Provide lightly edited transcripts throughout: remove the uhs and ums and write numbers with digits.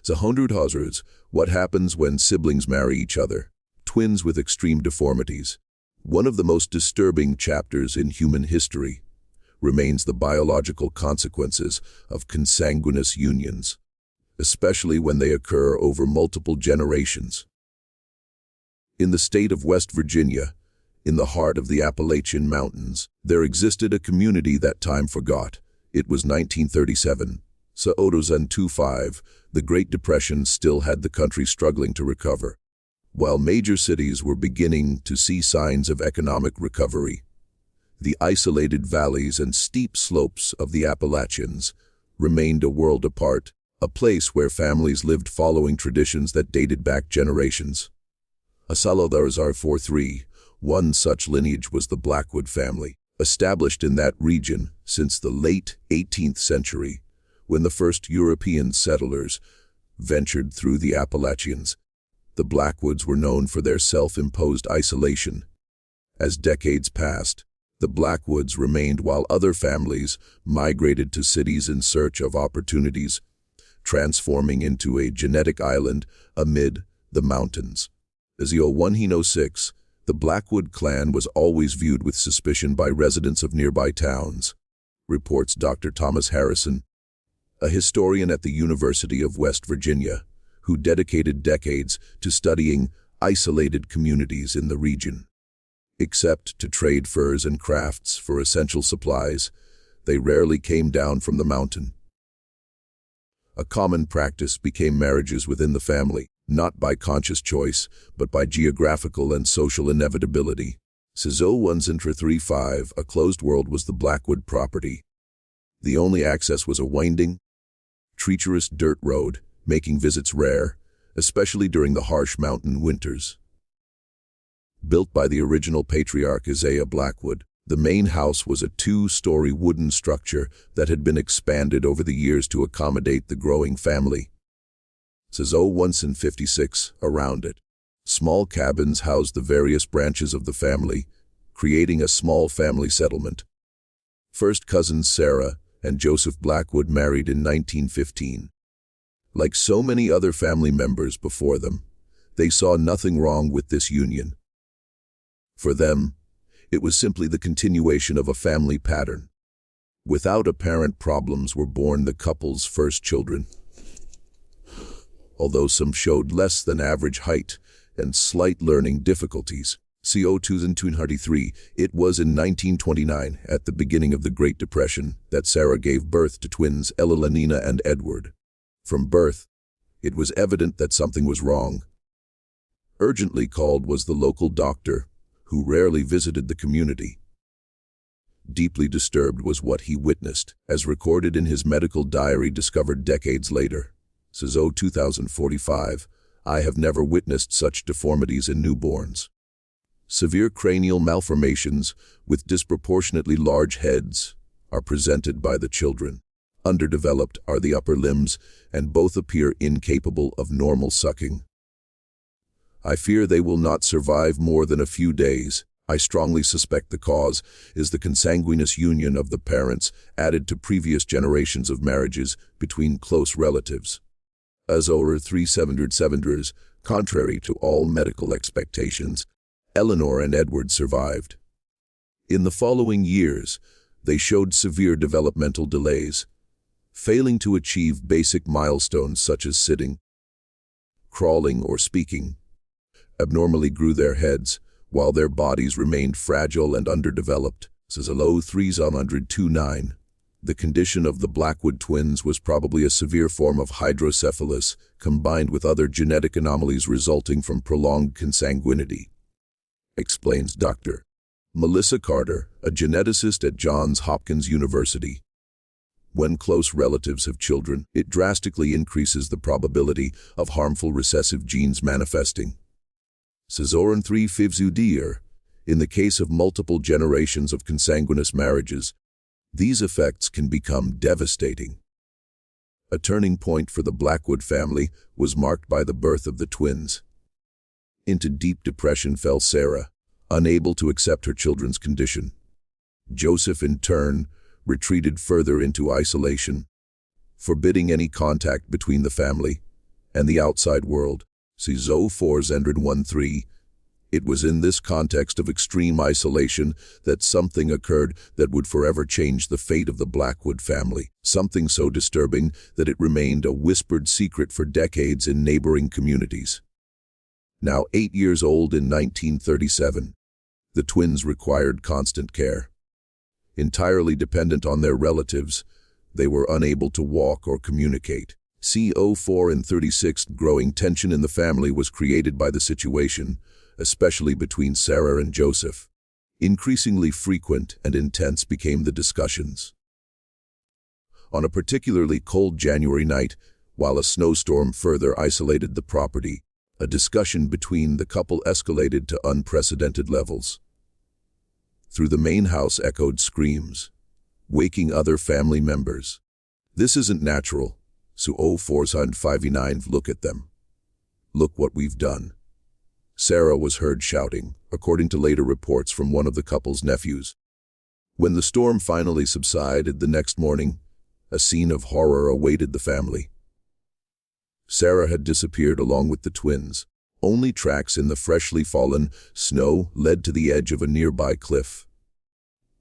The 100 hazards, what happens when siblings marry each other? Twins with extreme deformities. One of the most disturbing chapters in human history remains the biological consequences of consanguineous unions, especially when they occur over multiple generations. In the state of West Virginia, in the heart of the Appalachian Mountains, there existed a community that time forgot. It was 1937. So 2025, the Great Depression still had the country struggling to recover. While major cities were beginning to see signs of economic recovery, the isolated valleys and steep slopes of the Appalachians remained a world apart, a place where families lived following traditions that dated back generations. One such lineage was the Blackwood family, established in that region since the late 18th century, when the first European settlers ventured through the Appalachians. The Blackwoods were known for their self-imposed isolation. As decades passed, the Blackwoods remained while other families migrated to cities in search of opportunities, transforming into a genetic island amid the mountains. As 106, the Blackwood clan was always viewed with suspicion by residents of nearby towns, reports Dr. Thomas Harrison, a historian at the University of West Virginia, who dedicated decades to studying isolated communities in the region. Except to trade furs and crafts for essential supplies, they rarely came down from the mountain. A common practice became marriages within the family, not by conscious choice, but by geographical and social inevitability. Cizo 135, a closed world was the Blackwood property. The only access was a winding, treacherous dirt road, making visits rare, especially during the harsh mountain winters. Built by the original patriarch Isaiah Blackwood, the main house was a 2-story wooden structure that had been expanded over the years to accommodate the growing family. Cizo 156, around it, small cabins housed the various branches of the family, creating a small family settlement. First cousins Sarah and Joseph Blackwood married in 1915. Like so many other family members before them, they saw nothing wrong with this union. For them, it was simply the continuation of a family pattern. Without apparent problems were born the couple's first children. Although some showed less than average height and slight learning difficulties. CO233, it was in 1929, at the beginning of the Great Depression, that Sarah gave birth to twins Elenina and Edward. From birth, it was evident that something was wrong. Urgently called was the local doctor, who rarely visited the community. Deeply disturbed was what he witnessed, as recorded in his medical diary discovered decades later. Cizo 2045, I have never witnessed such deformities in newborns. Severe cranial malformations with disproportionately large heads are presented by the children. Underdeveloped are the upper limbs, and both appear incapable of normal sucking. I fear they will not survive more than a few days. I strongly suspect the cause is the consanguineous union of the parents added to previous generations of marriages between close relatives. As over 377, contrary to all medical expectations, Eleanor and Edward survived. In the following years, they showed severe developmental delays, failing to achieve basic milestones such as sitting, crawling, or speaking. Abnormally grew their heads, while their bodies remained fragile and underdeveloped. Cizo 329. The condition of the Blackwood twins was probably a severe form of hydrocephalus, combined with other genetic anomalies resulting from prolonged consanguinity, explains Dr. Melissa Carter, a geneticist at Johns Hopkins University. When close relatives have children, it drastically increases the probability of harmful recessive genes manifesting. Cizoran 350. In the case of multiple generations of consanguineous marriages, these effects can become devastating. A turning point for the Blackwood family was marked by the birth of the twins. Into deep depression fell Sarah, unable to accept her children's condition. Joseph, in turn, retreated further into isolation, forbidding any contact between the family. and the outside world. See Zo 413. It was in this context of extreme isolation that something occurred that would forever change the fate of the Blackwood family, something so disturbing that it remained a whispered secret for decades in neighboring communities. Now 8 years old in 1937, the twins required constant care. Entirely dependent on their relatives, they were unable to walk or communicate. CO4 and 36. Growing tension in the family was created by the situation, especially between Sarah and Joseph. Increasingly frequent and intense became the discussions. On a particularly cold January night, while a snowstorm further isolated the property, a discussion between the couple escalated to unprecedented levels. Through the main house echoed screams, waking other family members. "This isn't natural," so 459. "Look at them. Look what we've done." Sarah was heard shouting, according to later reports from one of the couple's nephews. When the storm finally subsided the next morning, a scene of horror awaited the family. Sarah had disappeared along with the twins. Only tracks in the freshly fallen snow led to the edge of a nearby cliff.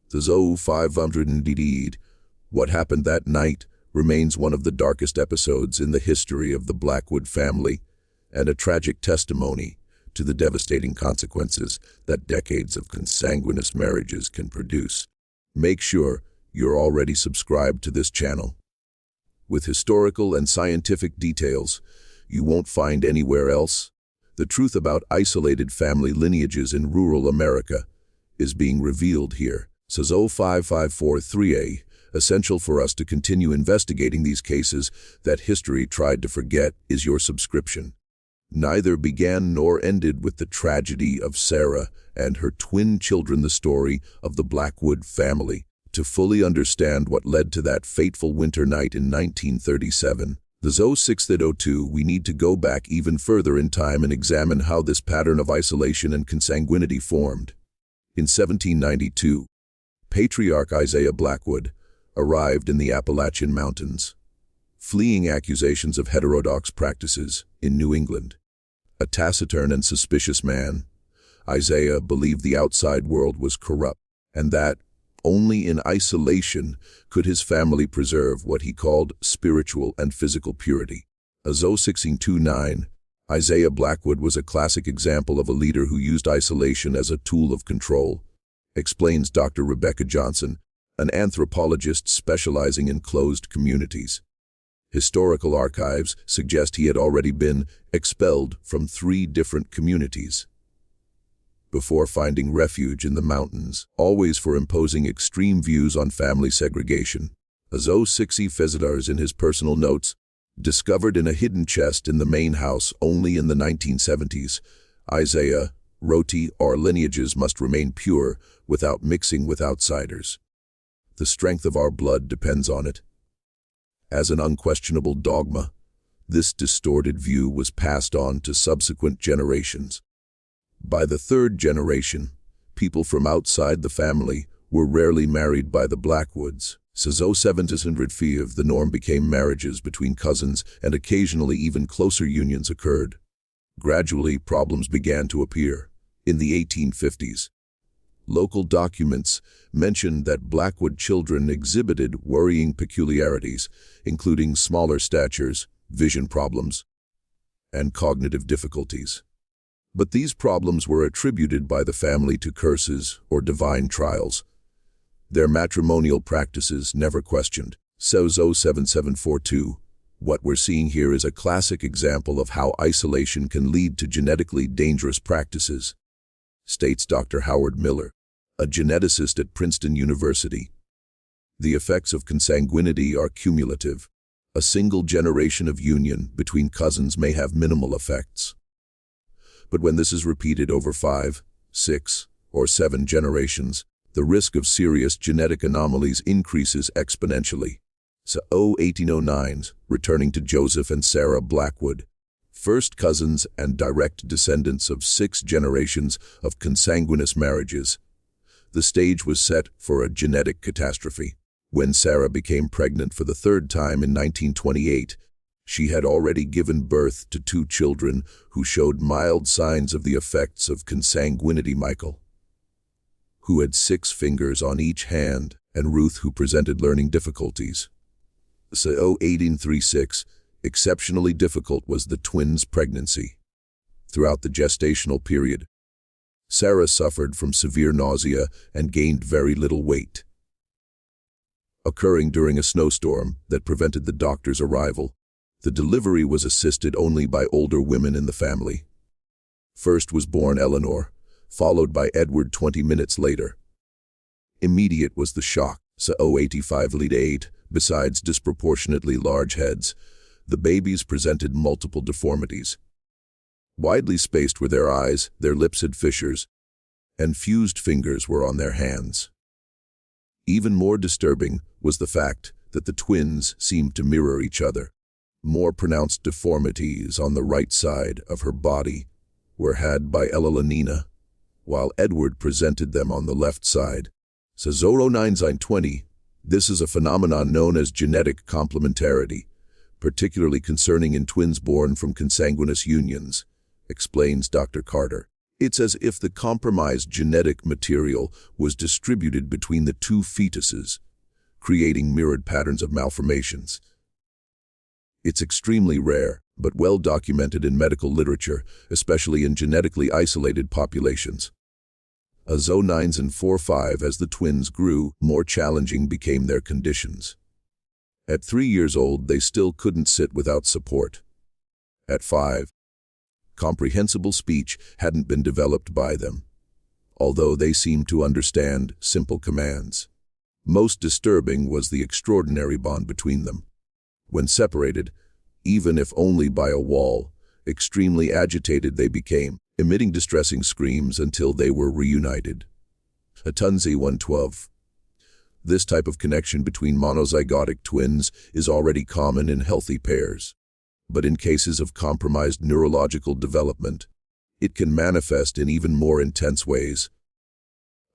The Zo 500 indeed. What happened that night remains one of the darkest episodes in the history of the Blackwood family, and a tragic testimony to the devastating consequences that decades of consanguineous marriages can produce. Make sure you're already subscribed to this channel. With historical and scientific details you won't find anywhere else, the truth about isolated family lineages in rural America is being revealed here. Zo 5543A, essential for us to continue investigating these cases that history tried to forget, is your subscription. Neither began nor ended with the tragedy of Sarah and her twin children, the story of the Blackwood family. To fully understand what led to that fateful winter night in 1937, the Zo 602, we need to go back even further in time and examine how this pattern of isolation and consanguinity formed. In 1792, Patriarch Isaiah Blackwood arrived in the Appalachian Mountains, fleeing accusations of heterodox practices in New England. A taciturn and suspicious man, Isaiah believed the outside world was corrupt, and that only in isolation could his family preserve what he called spiritual and physical purity. Zo 1629, Isaiah Blackwood was a classic example of a leader who used isolation as a tool of control, explains Dr. Rebecca Johnson, an anthropologist specializing in closed communities. Historical archives suggest he had already been expelled from 3 different communities before finding refuge in the mountains, always for imposing extreme views on family segregation. Zo 60 Fezidars, in his personal notes, discovered in a hidden chest in the main house only in the 1970s, Isaiah wrote, "Our lineages must remain pure without mixing with outsiders. The strength of our blood depends on it." As an unquestionable dogma, this distorted view was passed on to subsequent generations. By the 3rd generation, people from outside the family were rarely married by the Blackwoods. Zo 705, the norm became marriages between cousins, and occasionally even closer unions occurred. Gradually, problems began to appear. In the 1850s, local documents mentioned that Blackwood children exhibited worrying peculiarities, including smaller statures, vision problems, and cognitive difficulties. But these problems were attributed by the family to curses or divine trials. Their matrimonial practices never questioned. Zo 7742. What we're seeing here is a classic example of how isolation can lead to genetically dangerous practices, states Dr. Howard Miller, a geneticist at Princeton University. The effects of consanguinity are cumulative. A single generation of union between cousins may have minimal effects. But when this is repeated over 5, 6, or 7 generations, the risk of serious genetic anomalies increases exponentially. So 1809s, returning to Joseph and Sarah Blackwood, first cousins and direct descendants of 6 generations of consanguineous marriages, the stage was set for a genetic catastrophe. When Sarah became pregnant for the 3rd time in 1928, She had already given birth to 2 children who showed mild signs of the effects of consanguinity. Michael, who had 6 fingers on each hand, and Ruth, who presented learning difficulties. So 1836, exceptionally difficult was the twins' pregnancy. Throughout the gestational period, Sarah suffered from severe nausea and gained very little weight. Occurring during a snowstorm that prevented the doctor's arrival, the delivery was assisted only by older women in the family. First was born Eleanor, followed by Edward 20 minutes later. Immediate was the shock. So 85 lead 8, besides disproportionately large heads, the babies presented multiple deformities. Widely spaced were their eyes, their lips had fissures, and fused fingers were on their hands. Even more disturbing was the fact that the twins seemed to mirror each other. More pronounced deformities on the right side of her body were had by Eleanina, while Edward presented them on the left side. So 0920, this is a phenomenon known as genetic complementarity, particularly concerning in twins born from consanguineous unions, explains Dr. Carter. It's as if the compromised genetic material was distributed between the 2 fetuses, creating mirrored patterns of malformations. It's extremely rare, but well documented in medical literature, especially in genetically isolated populations. As 09s and 45, as the twins grew, more challenging became their conditions. At 3 years old, they still couldn't sit without support. At 5, comprehensible speech hadn't been developed by them, although they seemed to understand simple commands. Most disturbing was the extraordinary bond between them. When separated, even if only by a wall, extremely agitated they became, emitting distressing screams until they were reunited. Atunzi 112. This type of connection between monozygotic twins is already common in healthy pairs. But in cases of compromised neurological development, it can manifest in even more intense ways,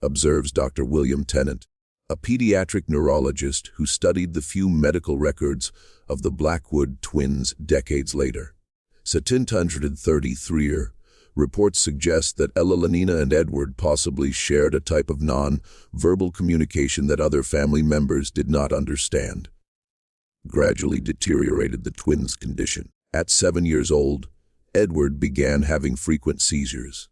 observes Dr. William Tennant, a pediatric neurologist who studied the few medical records of the Blackwood twins decades later. 1733 reports suggest that Eleanina and Edward possibly shared a type of non-verbal communication that other family members did not understand. Gradually deteriorated the twins' condition. At 7 years old, Edward began having frequent seizures.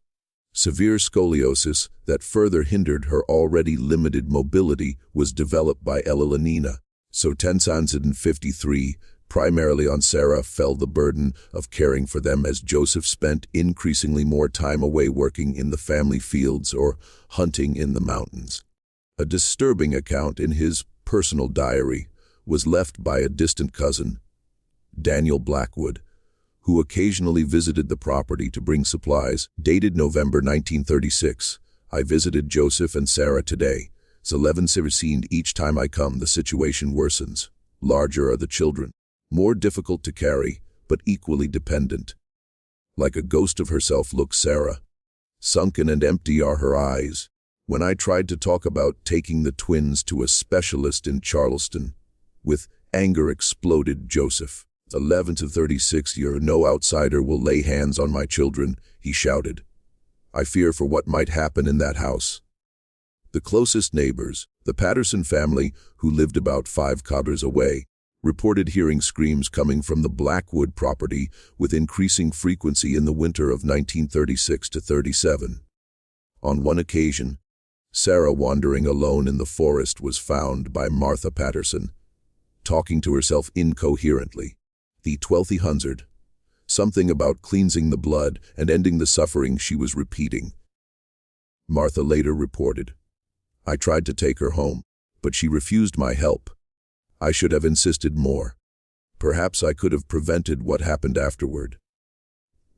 Severe scoliosis that further hindered her already limited mobility was developed by Eleanina. So 1053, primarily on Sarah, fell the burden of caring for them as Joseph spent increasingly more time away working in the family fields or hunting in the mountains. A disturbing account in his personal diary was left by a distant cousin, Daniel Blackwood, who occasionally visited the property to bring supplies. Dated November 1936, I visited Joseph and Sarah today. It's 11:17. Each time I come, the situation worsens. Larger are the children, more difficult to carry, but equally dependent. Like a ghost of herself looks Sarah. Sunken and empty are her eyes. When I tried to talk about taking the twins to a specialist in Charleston, with anger exploded Joseph. 11:36. No outsider will lay hands on my children, he shouted. I fear for what might happen in that house. The closest neighbors, the Patterson family, who lived about 5 kilometers away, reported hearing screams coming from the Blackwood property with increasing frequency in the winter of 1936-37. On one occasion, Sarah, wandering alone in the forest, was found by Martha Patterson, talking to herself incoherently. The 1200. Something about cleansing the blood and ending the suffering she was repeating. Martha later reported, I tried to take her home, but she refused my help. I should have insisted more. Perhaps I could have prevented what happened afterward.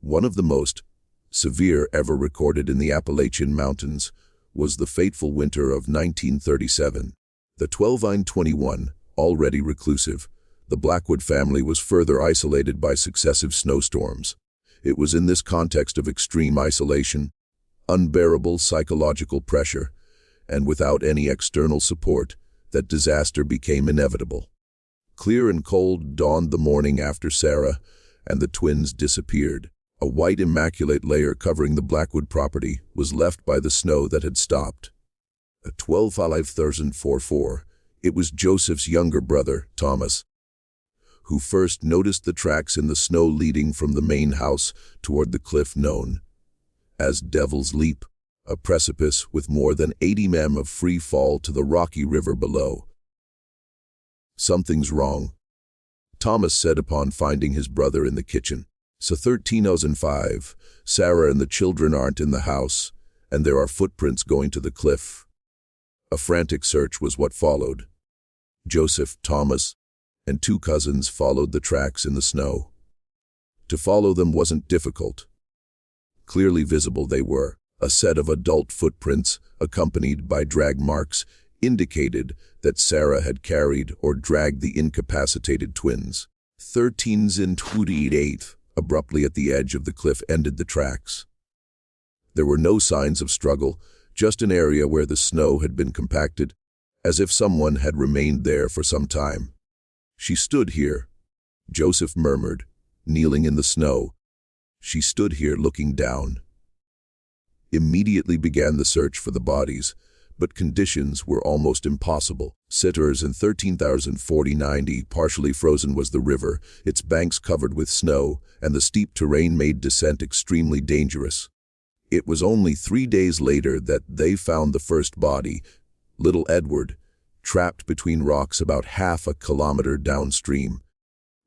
One of the most severe ever recorded in the Appalachian Mountains was the fateful winter of 1937. The 12-21, already reclusive, the Blackwood family was further isolated by successive snowstorms. It was in this context of extreme isolation, unbearable psychological pressure, and without any external support, that disaster became inevitable. Clear and cold dawned the morning after Sarah and the twins disappeared. A white immaculate layer covering the Blackwood property was left by the snow that had stopped. At 12:05:44, it was Joseph's younger brother, Thomas, who first noticed the tracks in the snow leading from the main house toward the cliff known as Devil's Leap, a precipice with more than 80 m of free fall to the rocky river below. "Something's wrong," Thomas said upon finding his brother in the kitchen. "So 13:05, Sarah and the children aren't in the house, and there are footprints going to the cliff." A frantic search was what followed. Joseph, Thomas, and 2 cousins followed the tracks in the snow. To follow them wasn't difficult. Clearly visible they were. A set of adult footprints, accompanied by drag marks, indicated that Sarah had carried or dragged the incapacitated twins. 13:28, abruptly at the edge of the cliff ended the tracks. There were no signs of struggle, just an area where the snow had been compacted, as if someone had remained there for some time. "She stood here," Joseph murmured, kneeling in the snow. "She stood here looking down." Immediately began the search for the bodies, but conditions were almost impossible. Sitters in 13,040-90, partially frozen was the river, its banks covered with snow, and the steep terrain made descent extremely dangerous. It was only 3 days later that they found the first body, little Edward, trapped between rocks about half a kilometer downstream.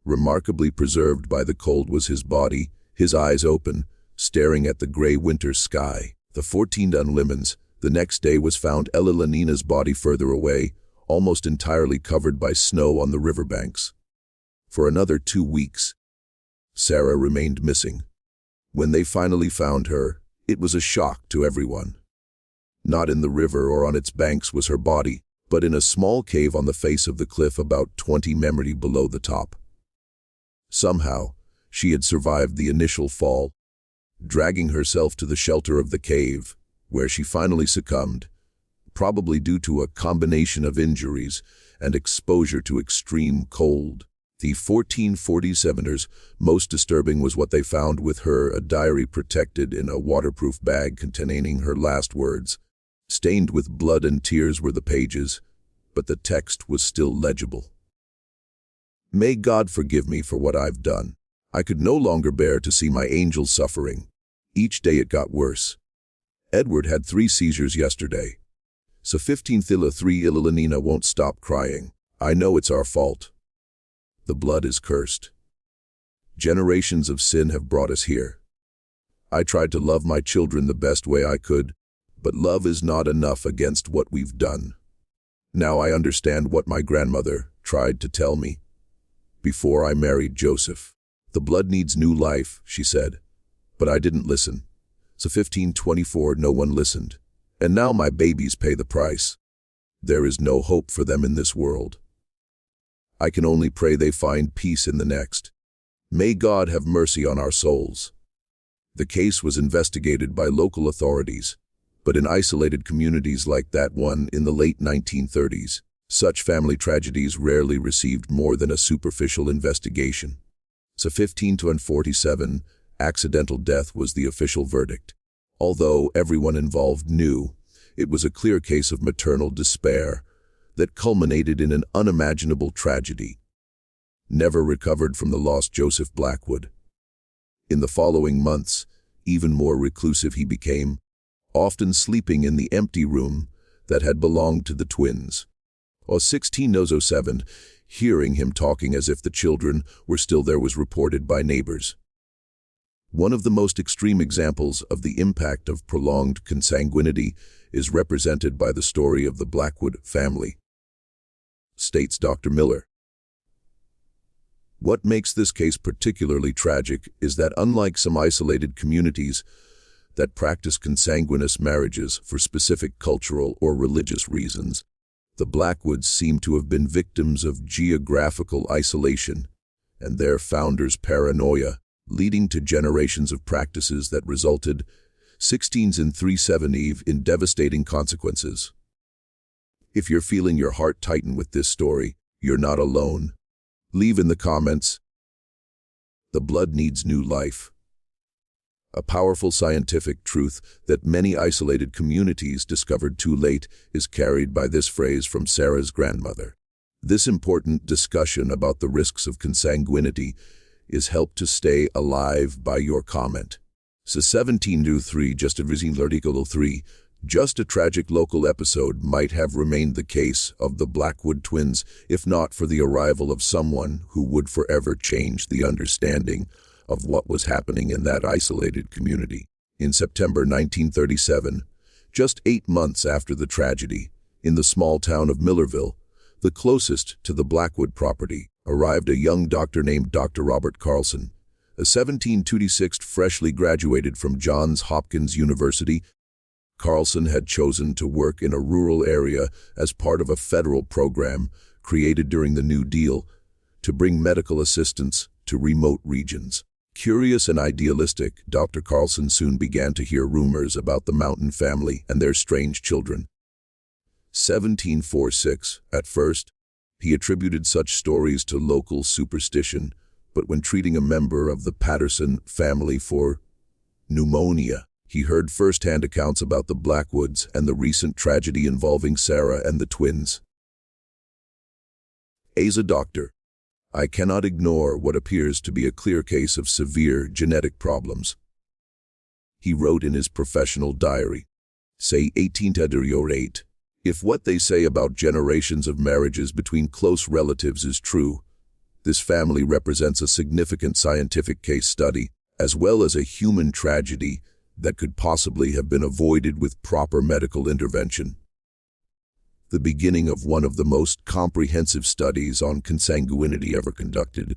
Remarkably preserved by the cold was his body, his eyes open, staring at the gray winter sky. The 14 Lemons. The next day was found Ella Lenina's body further away, almost entirely covered by snow on the riverbanks. For another 2 weeks, Sarah remained missing. When they finally found her, it was a shock to everyone. Not in the river or on its banks was her body, but in a small cave on the face of the cliff about 20 m below the top. Somehow, she had survived the initial fall, dragging herself to the shelter of the cave, where she finally succumbed, probably due to a combination of injuries and exposure to extreme cold. The 1447ers, most disturbing was what they found with her, a diary protected in a waterproof bag containing her last words. Stained with blood and tears were the pages, but the text was still legible. "May God forgive me for what I've done. I could no longer bear to see my angel suffering. Each day it got worse. Edward had 3 seizures yesterday. So 15:3 Lenina won't stop crying. I know it's our fault. The blood is cursed. Generations of sin have brought us here. I tried to love my children the best way I could, but love is not enough against what we've done. Now I understand what my grandmother tried to tell me before I married Joseph. The blood needs new life, she said, but I didn't listen. So 15:24, no one listened. And now my babies pay the price. There is no hope for them in this world. I can only pray they find peace in the next. May God have mercy on our souls." The case was investigated by local authorities, but in isolated communities like that one in the late 1930s, such family tragedies rarely received more than a superficial investigation. So 15:47, accidental death was the official verdict. Although everyone involved knew, it was a clear case of maternal despair that culminated in an unimaginable tragedy. Never recovered from the lost Joseph Blackwood. In the following months, even more reclusive he became, often sleeping in the empty room that had belonged to the twins. Or 16:07, hearing him talking as if the children were still there was reported by neighbors. One of the most extreme examples of the impact of prolonged consanguinity is represented by the story of the Blackwood family, states Dr. Miller. What makes this case particularly tragic is that unlike some isolated communities that practice consanguineous marriages for specific cultural or religious reasons, the Blackwoods seem to have been victims of geographical isolation and their founders' paranoia, leading to generations of practices that resulted, 16:37 in devastating consequences. If you're feeling your heart tighten with this story, you're not alone. Leave in the comments. The blood needs new life. A powerful scientific truth that many isolated communities discovered too late is carried by this phrase from Sarah's grandmother. This important discussion about the risks of consanguinity is helped to stay alive by your comment. So 17-3, just a tragic local episode might have remained the case of the Blackwood twins if not for the arrival of someone who would forever change the understanding of what was happening in that isolated community. In September 1937, just 8 months after the tragedy, in the small town of Millerville, the closest to the Blackwood property, arrived a young doctor named Dr. Robert Carlson, a 1726 freshly graduated from Johns Hopkins University. Carlson had chosen to work in a rural area as part of a federal program created during the New Deal to bring medical assistance to remote regions. Curious and idealistic, Dr. Carlson soon began to hear rumors about the Mountain family and their strange children. 1746, at first, he attributed such stories to local superstition, but when treating a member of the Patterson family for pneumonia, he heard first-hand accounts about the Blackwoods and the recent tragedy involving Sarah and the twins. As a doctor, I cannot ignore what appears to be a clear case of severe genetic problems. He wrote in his professional diary, say 1808, if what they say about generations of marriages between close relatives is true, this family represents a significant scientific case study, as well as a human tragedy that could possibly have been avoided with proper medical intervention. The beginning of one of the most comprehensive studies on consanguinity ever conducted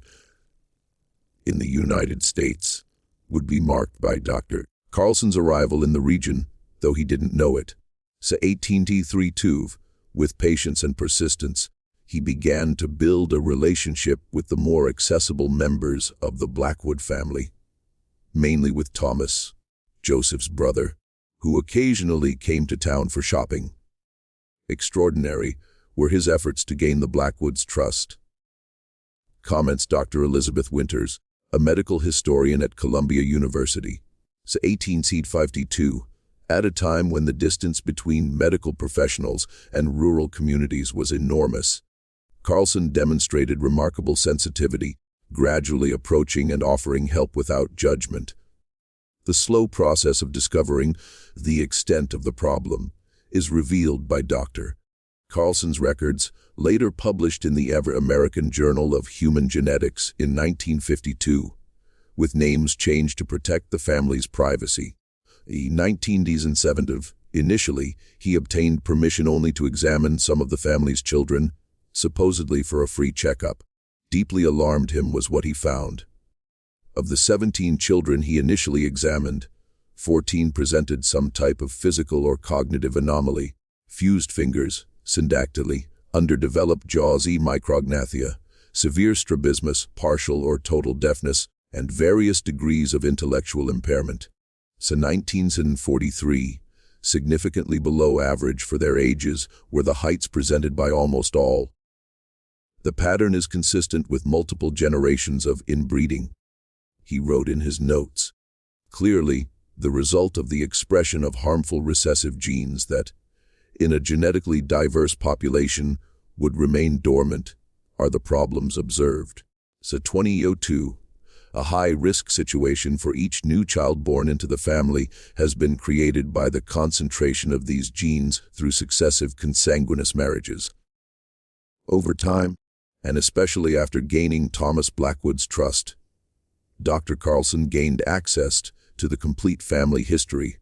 in the United States would be marked by Dr. Carlson's arrival in the region, though he didn't know it. So 1832, with patience and persistence, he began to build a relationship with the more accessible members of the Blackwood family, mainly with Thomas, Joseph's brother, who occasionally came to town for shopping. Extraordinary were his efforts to gain the Blackwoods' trust. Comments Dr. Elizabeth Winters, a medical historian at Columbia University, so 1852, at a time when the distance between medical professionals and rural communities was enormous, Carlson demonstrated remarkable sensitivity, gradually approaching and offering help without judgment. The slow process of discovering the extent of the problem is revealed by Dr. Carlson's records, later published in the American Journal of Human Genetics in 1952, with names changed to protect the family's privacy. In 1977, initially, he obtained permission only to examine some of the family's children, supposedly for a free checkup. Deeply alarmed him was what he found. Of the 17 children he initially examined, 14 presented some type of physical or cognitive anomaly: fused fingers, syndactyly, underdeveloped jaws, micrognathia, severe strabismus, partial or total deafness, and various degrees of intellectual impairment. So 1943, significantly below average for their ages, were the heights presented by almost all. The pattern is consistent with multiple generations of inbreeding, he wrote in his notes. Clearly, the result of the expression of harmful recessive genes that, in a genetically diverse population, would remain dormant, are the problems observed. So 2002, a high-risk situation for each new child born into the family has been created by the concentration of these genes through successive consanguineous marriages. Over time, and especially after gaining Thomas Blackwood's trust, Dr. Carlson gained access to the complete family history,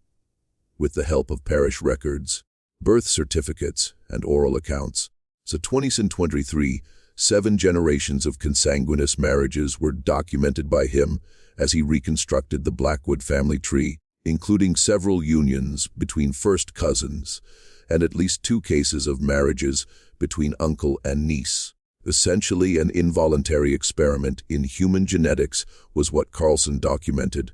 with the help of parish records, birth certificates, and oral accounts. So 2023, 7 generations of consanguineous marriages were documented by him as he reconstructed the Blackwood family tree, including several unions between first cousins and at least 2 cases of marriages between uncle and niece. Essentially an involuntary experiment in human genetics was what Carlson documented,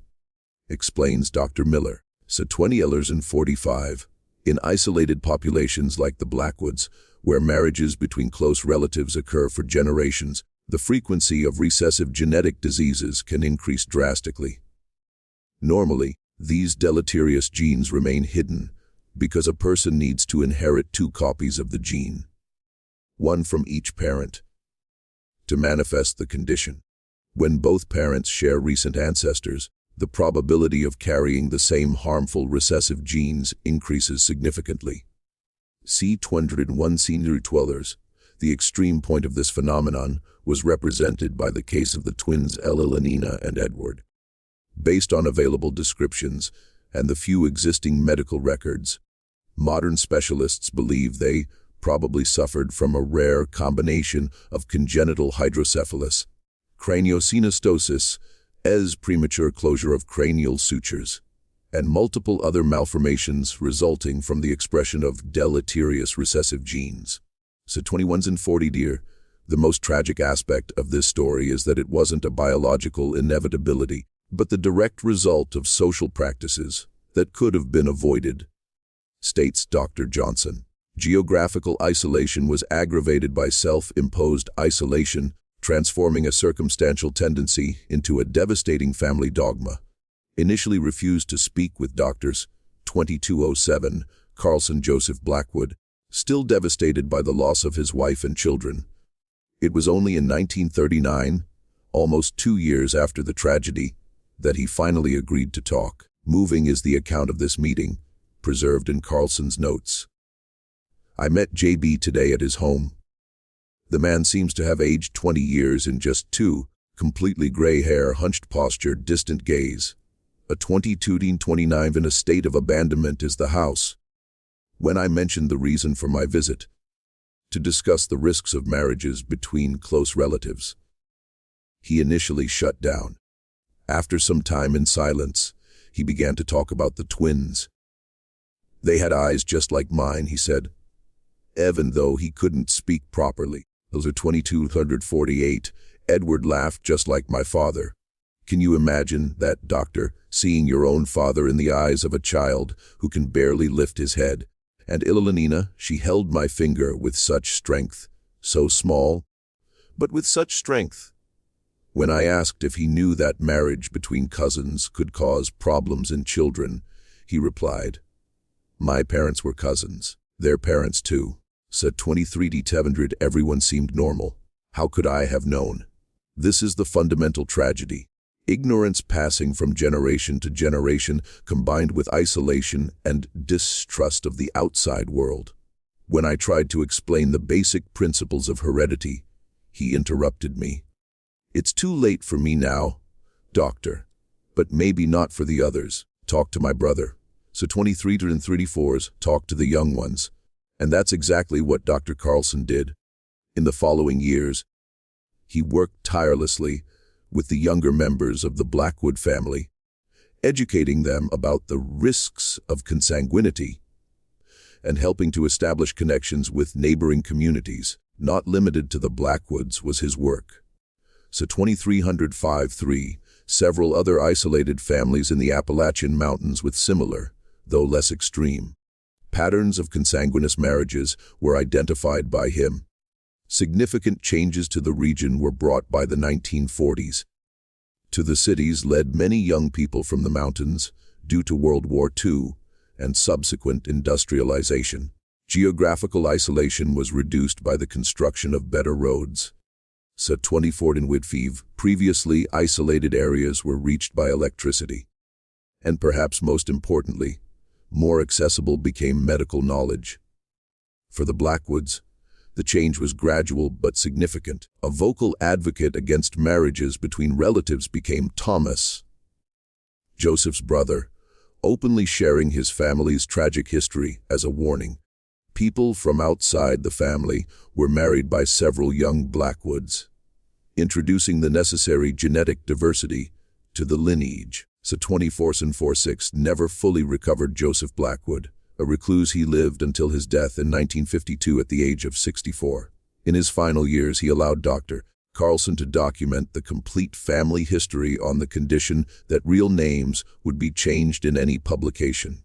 explains Dr. Miller. So 2045, in isolated populations like the Blackwoods, where marriages between close relatives occur for generations, The frequency of recessive genetic diseases can increase drastically. Normally, these deleterious genes remain hidden because a person needs to inherit 2 copies of the gene, one from each parent, to manifest the condition. When both parents share recent ancestors, the probability of carrying the same harmful recessive genes increases significantly. See 201 senior dwellers. The extreme point of this phenomenon was represented by the case of the twins Elanina and Edward. Based on available descriptions and the few existing medical records, modern specialists believe they probably suffered from a rare combination of congenital hydrocephalus, craniosynostosis, premature closure of cranial sutures, and multiple other malformations resulting from the expression of deleterious recessive genes. So 21s and 40 dear. The most tragic aspect of this story is that it wasn't a biological inevitability, but the direct result of social practices that could have been avoided, states Dr. Johnson. Geographical isolation was aggravated by self-imposed isolation, transforming a circumstantial tendency into a devastating family dogma. Initially refused to speak with doctors, 2207, Carlson Joseph Blackwood, still devastated by the loss of his wife and children. It was only in 1939, almost 2 years after the tragedy, that he finally agreed to talk. Moving is the account of this meeting, preserved in Carlson's notes. I met JB today at his home. The man seems to have aged 20 years in just 2, completely gray hair, hunched posture, distant gaze. A 22-29 in a state of abandonment is the house. When I mentioned the reason for my visit, to discuss the risks of marriages between close relatives, he initially shut down. After some time in silence, he began to talk about the twins. They had eyes just like mine, he said, even though he couldn't speak properly. Those are 2248. Edward laughed just like my father. Can you imagine that, doctor, seeing your own father in the eyes of a child who can barely lift his head? And Elanina, she held my finger with such strength, so small, but with such strength. When I asked if he knew that marriage between cousins could cause problems in children, he replied, "My parents were cousins, their parents too." Said 23D700, everyone seemed normal. How could I have known? This is the fundamental tragedy. Ignorance passing from generation to generation, combined with isolation and distrust of the outside world. When I tried to explain the basic principles of heredity, he interrupted me. It's too late for me now, doctor, but maybe not for the others. Talk to my brother. So 23 and 34s, talk to the young ones. And that's exactly what Dr. Carlson did. In the following years, he worked tirelessly with the younger members of the Blackwood family, educating them about the risks of consanguinity and helping to establish connections with neighboring communities. Not limited to the Blackwoods was his work. So 2305-3, several other isolated families in the Appalachian Mountains with similar, though less extreme, patterns of consanguineous marriages were identified by him. Significant changes to the region were brought by the 1940s. To the cities led many young people from the mountains due to World War II and subsequent industrialization. Geographical isolation was reduced by the construction of better roads. So 24 in Whitfield, previously isolated areas were reached by electricity. And perhaps most importantly, more accessible became medical knowledge. For the Blackwoods, the change was gradual but significant. A vocal advocate against marriages between relatives became Thomas, Joseph's brother, openly sharing his family's tragic history as a warning. People from outside the family were married by several young Blackwoods, introducing the necessary genetic diversity to the lineage. So 24 and 46 never fully recovered Joseph Blackwood. A recluse, he lived until his death in 1952 at the age of 64. In his final years, he allowed Dr. Carlson to document the complete family history on the condition that real names would be changed in any publication.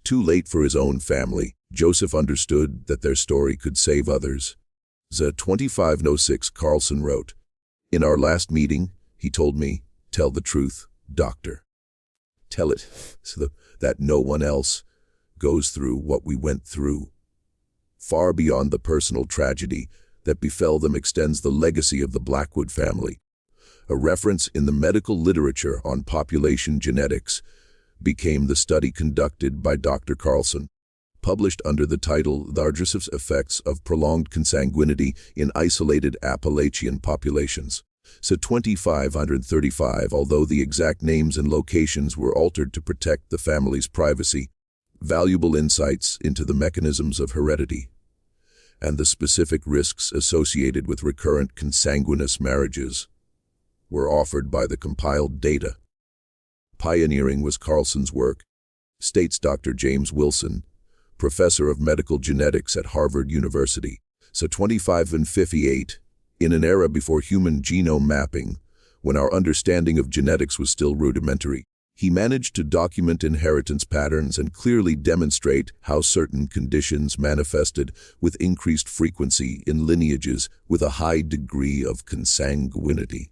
Too late for his own family, Joseph understood that their story could save others. 2506 Carlson wrote, "In our last meeting, he told me, 'Tell the truth, doctor. Tell it so that no one else goes through what we went through.' Far beyond the personal tragedy that befell them extends the legacy of the Blackwood family. A reference in the medical literature on population genetics became the study conducted by Dr. Carlson, published under the title The Hydrocephalus Effects of Prolonged Consanguinity in Isolated Appalachian Populations. So 2535, although the exact names and locations were altered to protect the family's privacy, valuable insights into the mechanisms of heredity and the specific risks associated with recurrent consanguineous marriages were offered by the compiled data. Pioneering was Carlson's work, states Dr. James Wilson, professor of medical genetics at Harvard University. So 2558, in an era before human genome mapping, when our understanding of genetics was still rudimentary, he managed to document inheritance patterns and clearly demonstrate how certain conditions manifested with increased frequency in lineages with a high degree of consanguinity.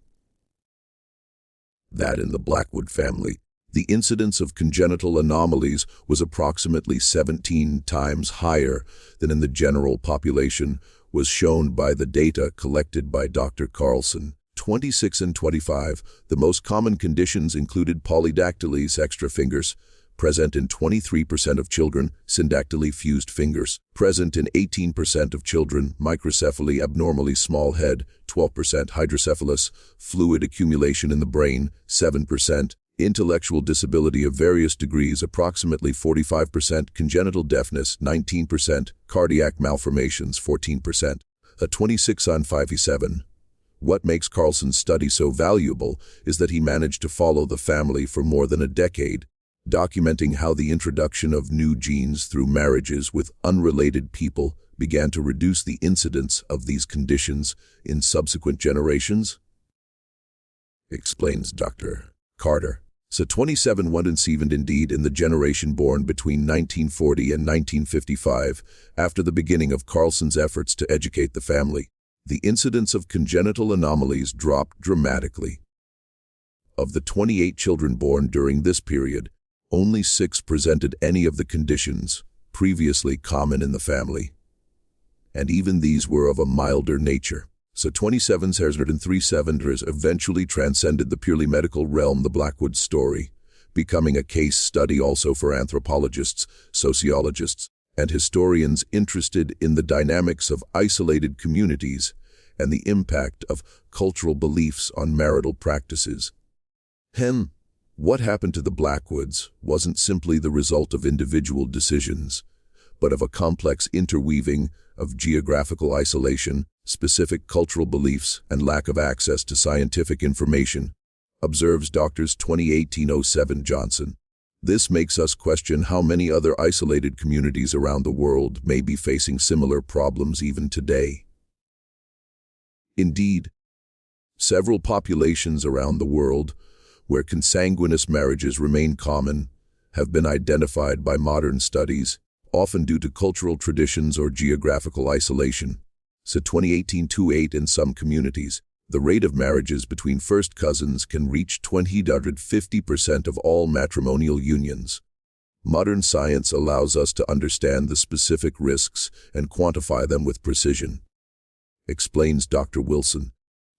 That in the Blackwood family, the incidence of congenital anomalies was approximately 17 times higher than in the general population, was shown by the data collected by Dr. Carlson. 26 and 25, the most common conditions included polydactyly extra fingers, present in 23% of children, syndactyly fused fingers, present in 18% of children, microcephaly abnormally small head, 12% hydrocephalus, fluid accumulation in the brain, 7%, intellectual disability of various degrees, approximately 45%, congenital deafness, 19%, cardiac malformations, 14%. A 26 on 57. What makes Carlson's study so valuable is that he managed to follow the family for more than a decade, documenting how the introduction of new genes through marriages with unrelated people began to reduce the incidence of these conditions in subsequent generations. Explains Dr. Carter. So 27 one conceived indeed in the generation born between 1940 and 1955, after the beginning of Carlson's efforts to educate the family, the incidence of congenital anomalies dropped dramatically. Of the 28 children born during this period, only 6 presented any of the conditions previously common in the family, and even these were of a milder nature. So 27 and 37 eventually transcended the purely medical realm, the Blackwood story, becoming a case study also for anthropologists, sociologists, and historians interested in the dynamics of isolated communities and the impact of cultural beliefs on marital practices. What happened to the Blackwoods wasn't simply the result of individual decisions, but of a complex interweaving of geographical isolation, specific cultural beliefs, and lack of access to scientific information, observes Dr. 2018-07 Johnson. This makes us question how many other isolated communities around the world may be facing similar problems even today. Indeed, several populations around the world where consanguineous marriages remain common have been identified by modern studies, often due to cultural traditions or geographical isolation. So 2018-28 in some communities, the rate of marriages between first cousins can reach 20–50% of all matrimonial unions. Modern science allows us to understand the specific risks and quantify them with precision. Explains Dr. Wilson.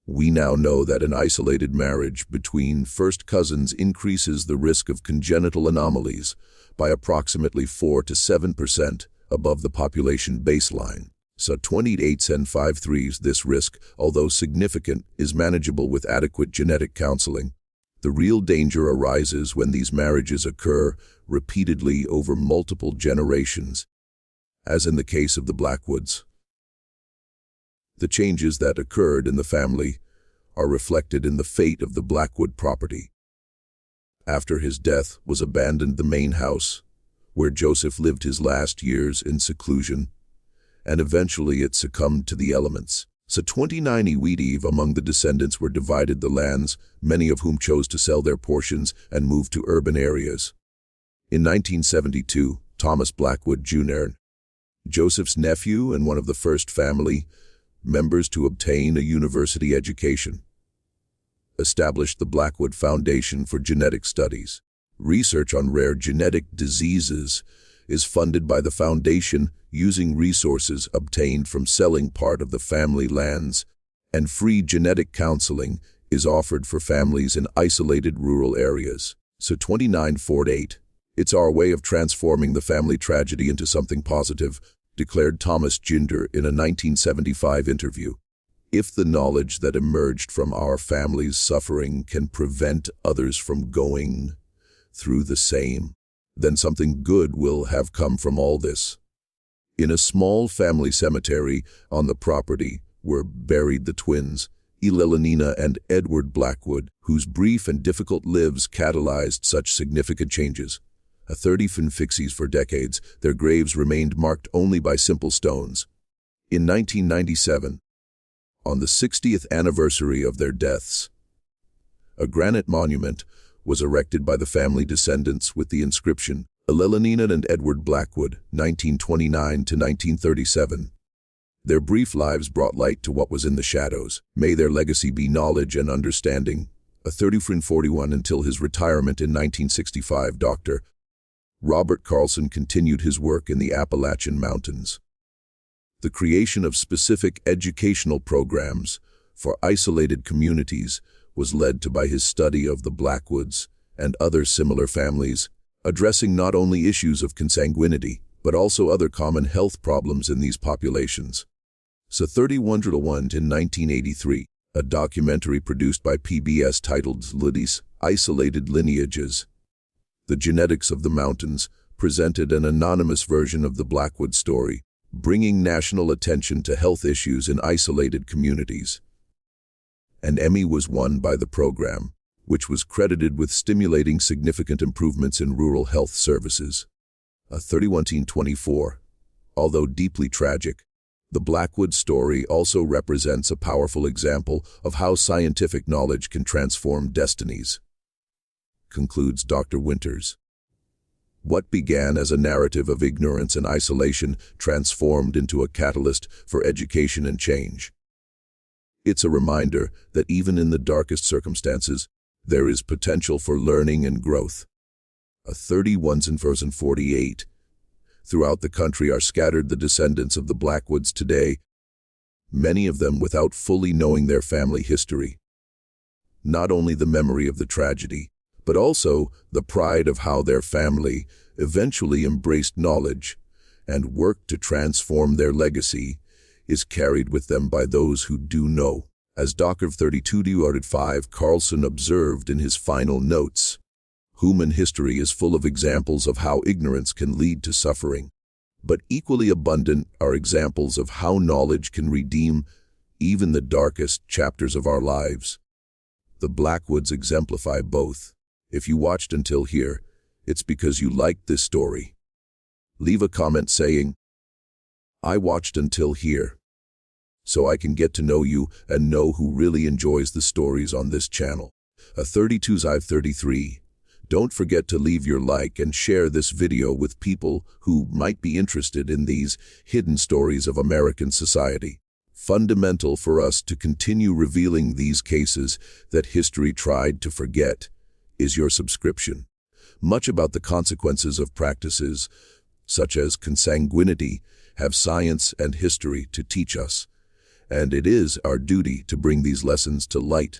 We now know that an isolated marriage between first cousins increases the risk of congenital anomalies by approximately 4 to 7% above the population baseline. So 28 and 53's this risk, although significant, is manageable with adequate genetic counseling. The real danger arises when these marriages occur repeatedly over multiple generations, as in the case of the Blackwoods. The changes that occurred in the family are reflected in the fate of the Blackwood property. After his death was abandoned the main house, where Joseph lived his last years in seclusion, and eventually it succumbed to the elements. So 29 Eve among the descendants were divided the lands, many of whom chose to sell their portions and move to urban areas. In 1972, Thomas Blackwood Jr., Joseph's nephew and one of the first family, members to obtain a university education. Established the Blackwood Foundation for Genetic Studies. Research on rare genetic diseases is funded by the foundation using resources obtained from selling part of the family lands, and free genetic counseling is offered for families in isolated rural areas. So 2948. It's our way of transforming the family tragedy into something positive, declared Thomas Ginder in a 1975 interview. If the knowledge that emerged from our family's suffering can prevent others from going through the same, then something good will have come from all this. In a small family cemetery on the property were buried the twins, Elenina and Edward Blackwood, whose brief and difficult lives catalyzed such significant changes. A 30 fixies for decades, their graves remained marked only by simple stones. In 1997, on the 60th anniversary of their deaths, a granite monument was erected by the family descendants with the inscription, Elenina and Edward Blackwood, 1929 to 1937. Their brief lives brought light to what was in the shadows. May their legacy be knowledge and understanding. A 30-41 until his retirement in 1965, Dr. Robert Carlson continued his work in the Appalachian Mountains. The creation of specific educational programs for isolated communities was led to by his study of the Blackwoods and other similar families, addressing not only issues of consanguinity, but also other common health problems in these populations. So 3101 in 1983, a documentary produced by PBS titled Liddy's Isolated Lineages. The Genetics of the Mountains presented an anonymous version of the Blackwood story, bringing national attention to health issues in isolated communities. An Emmy was won by the program, which was credited with stimulating significant improvements in rural health services. A 31-24. Although deeply tragic, the Blackwood story also represents a powerful example of how scientific knowledge can transform destinies. Concludes Dr. Winters. What began as a narrative of ignorance and isolation transformed into a catalyst for education and change. It's a reminder that even in the darkest circumstances, there is potential for learning and growth. A 31-48. Throughout the country are scattered the descendants of the Blackwoods today, many of them without fully knowing their family history. Not only the memory of the tragedy, but also the pride of how their family eventually embraced knowledge and worked to transform their legacy is carried with them by those who do know. As Dr. 32-5 Carlson observed in his final notes, human history is full of examples of how ignorance can lead to suffering, but equally abundant are examples of how knowledge can redeem even the darkest chapters of our lives. The Blackwoods exemplify both. If you watched until here, it's because you liked this story. Leave a comment saying, "I watched until here," so I can get to know you and know who really enjoys the stories on this channel. A 32-33. Don't forget to leave your like and share this video with people who might be interested in these hidden stories of American society. Fundamental for us to continue revealing these cases that history tried to forget is your subscription. Much about the consequences of practices, such as consanguinity, have science and history to teach us, and it is our duty to bring these lessons to light.